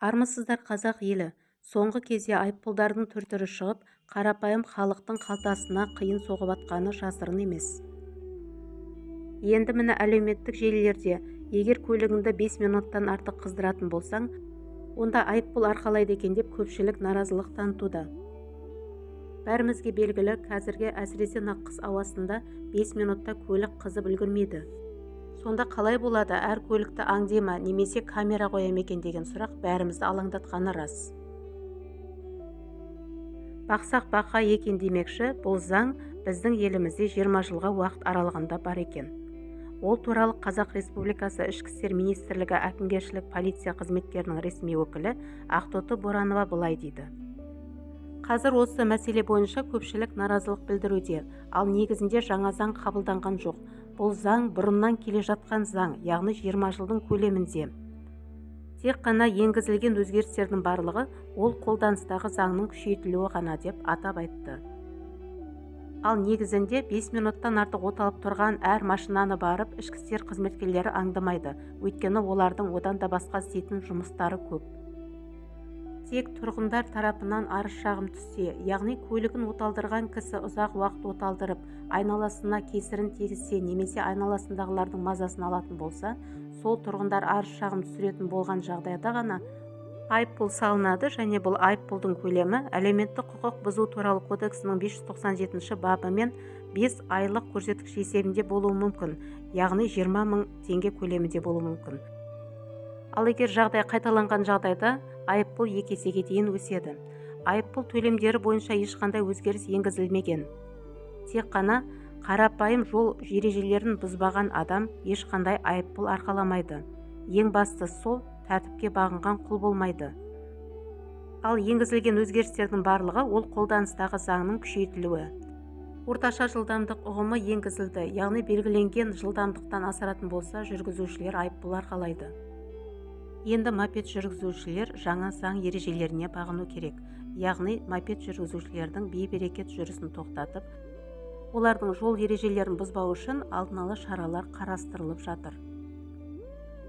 Армысыздар қазақ елі. Соңғы кезде айыппұлдардың түр-түрі шығып, қарапайым халықтың қалтасына қиын соғып атқаны жасырын емес. Енді міне әлеуметтік желілерде егер көлігіңді 5 минуттан артық қыздыратын болсаң, онда айыппұл арқалайды екен деп көпшілік наразылық танытуда. Бәрімізге белгілі, қазірге әсіресе қыс ауасында 5 минутта көлік қызып үлгермейді. Сонда қалай болады, әр көлікті аңдима немесе камера қоям екен деген сұрақ бәрімізді алаңдатқаны рас. Бақсақ бақа екен демекші, бұл заң біздің елімізде 20 жылға уақыт аралығында бар екен. Ол туралы Қазақ Республикасы Ішкі істер министрлігі әкімгершілік полиция қызметкерінің ресми өкілі Ақтоты Боранова былай дейді. Қазір осы мәселе бойынша көпшілік наразылық білдіруде, ал негізінде жаңа заң қабылданған жоқ. Бұл заң бұрыннан келе жатқан заң, яғни 20 жылдың көлемінде. Тек қана енгізілген өзгерістердің барлығы ол қолданыстағы заңның күшейтілуі ғана деп атап айтты. Ал негізінде 5 минуттан артық оталып тұрған әр машинаны барып ішкі істер қызметкерлері аңдамайды, өйткені олардың одан да басқа істейтін жұмыстары көп. Тек тұрғындар тарапынан арыз шағым түссе, яғни көлігін оталдырған кісі ұзақ уақыт оталдырып, айналасына кесірін тигізсе немесе айналасындағылардың мазасын алатын болса, сол тұрғындар арыз шағым түсіретін болған жағдайда ғана айыппұл салынады және бұл айыппұлдың көлемі әлеуметтік құқық бұзу туралы кодексінің 597 бабымен 5 айлық көрсеткіш есебінде болуы мүмкін, яғни 20 мың теңге көлемінде болуы мүмкін. Ал егер жағдай қайталанған жағдайда айыппұл 2 есеге дейін өседі. Айыппұл төлемдері бойынша ешқандай өзгеріс енгізілмеген. Тек қана қарапайым жол ережелерін бұзбаған адам ешқандай айыппұл арқаламайды. Ең бастысы сол, тәртіпке бағынған құл болмайды. Ал енгізілген өзгерістердің барлығы ол қолданыстағы заңның күшейтілуі. Орташа жылдамдық ұғымы енгізілді, яғни белгіленген жылдамдықтан асыратын болса, жүргізушілер айыппұл арқалайды. Енді мопед жүргізушілер жаңа заң ережелеріне бағыну керек, яғни мопед жүргізушілердің бейберекет жүрісін тоқтатып, олардың жол ережелерін бұзбау үшін алдын ала шаралар қарастырылып жатыр.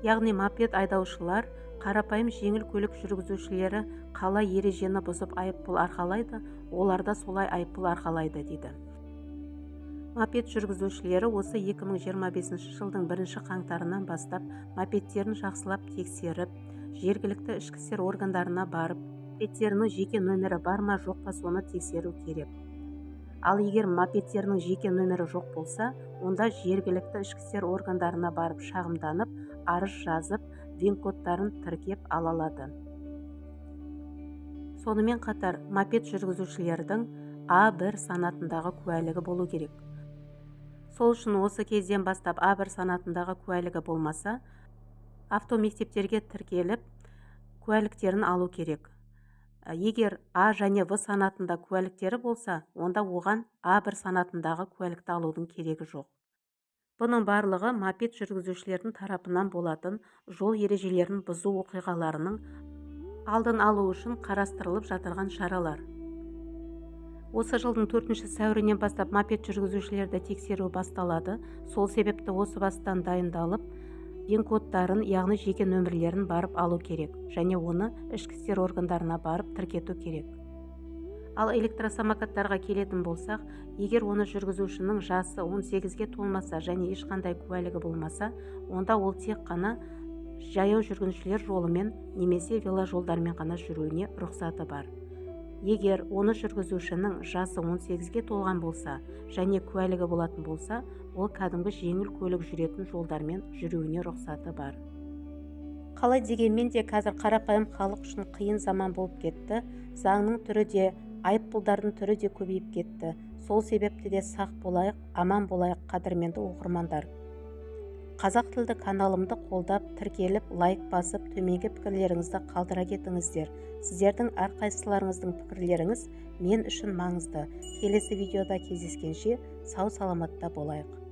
Яғни мопед айдаушылар, қарапайым жеңіл көлік жүргізушілері қалай ережені бұзып айыппұл арқалайды, олар да солай айыппұл арқалайды дейді. Мопед жүргізушілері осы 2025 жылдың 1 қаңтарынан бастап мопедтерін жақсылап тексеріп, жергілікті ішкі істер органдарына барып, мопедтерінің жеке нөмірі бар ма жоқ па соны тексеру керек. Ал егер мопедтерінің жеке нөмірі жоқ болса, онда жергілікті ішкі істер органдарына барып шағымданып, арыз жазып, ВИН-кодтарын тіркеп ала алады. Сонымен қатар мопед жүргізушілердің А1 санатындағы куәлігі болу керек. Сол үшін осы кезден бастап А1 санатындағы куәлігі болмаса, автомектептерге тіркеліп, куәліктерін алу керек. Егер А және В санатында куәліктері болса, онда оған А1 санатындағы куәлікті алудың керегі жоқ. Бұның барлығы мопед жүргізушілердің тарапынан болатын жол ережелерін бұзу оқиғаларының алдын алу үшін қарастырылып жатырған шаралар. Осы жылдың 4 сәуірінен бастап мопед жүргізушілерді тексеру басталады. Сол себепті осы бастан дайындалып, ВИН-кодтарын, яғни жеке нөмірлерін барып алу керек, және оны ішкі істер органдарына барып тіркету керек. Ал электросамокаттарға келетін болсақ, егер оны жүргізушінің жасы 18-ге толмаса және ешқандай куәлігі болмаса, онда ол тек қана жаяу жүргіншілер жолымен немесе веложолдармен ғана жүруіне рұқсаты бар. Егер оны жүргізушінің жасы 18-ге толған болса және куәлігі болатын болса, ол кәдімгі жеңіл көлік жүретін жолдармен жүруіне рұқсаты бар. Қалай дегенмен де қазір қарапайым халық үшін қиын заман болып кетті. Заңның түрі де, айыппұлдардың түрі де көбейіп кетті. Сол себепті де сақ болайық, аман болайық, қадірменді оқырмандар. Қазақ тілді каналымды қолдап, тіркеліп, лайк басып, төменгі пікірлеріңізді қалдыра кетіңіздер. Сіздердің әрқайсыларыңыздың пікірлеріңіз мен үшін маңызды. Келесі видеода кездескенше сау саламатта болайық.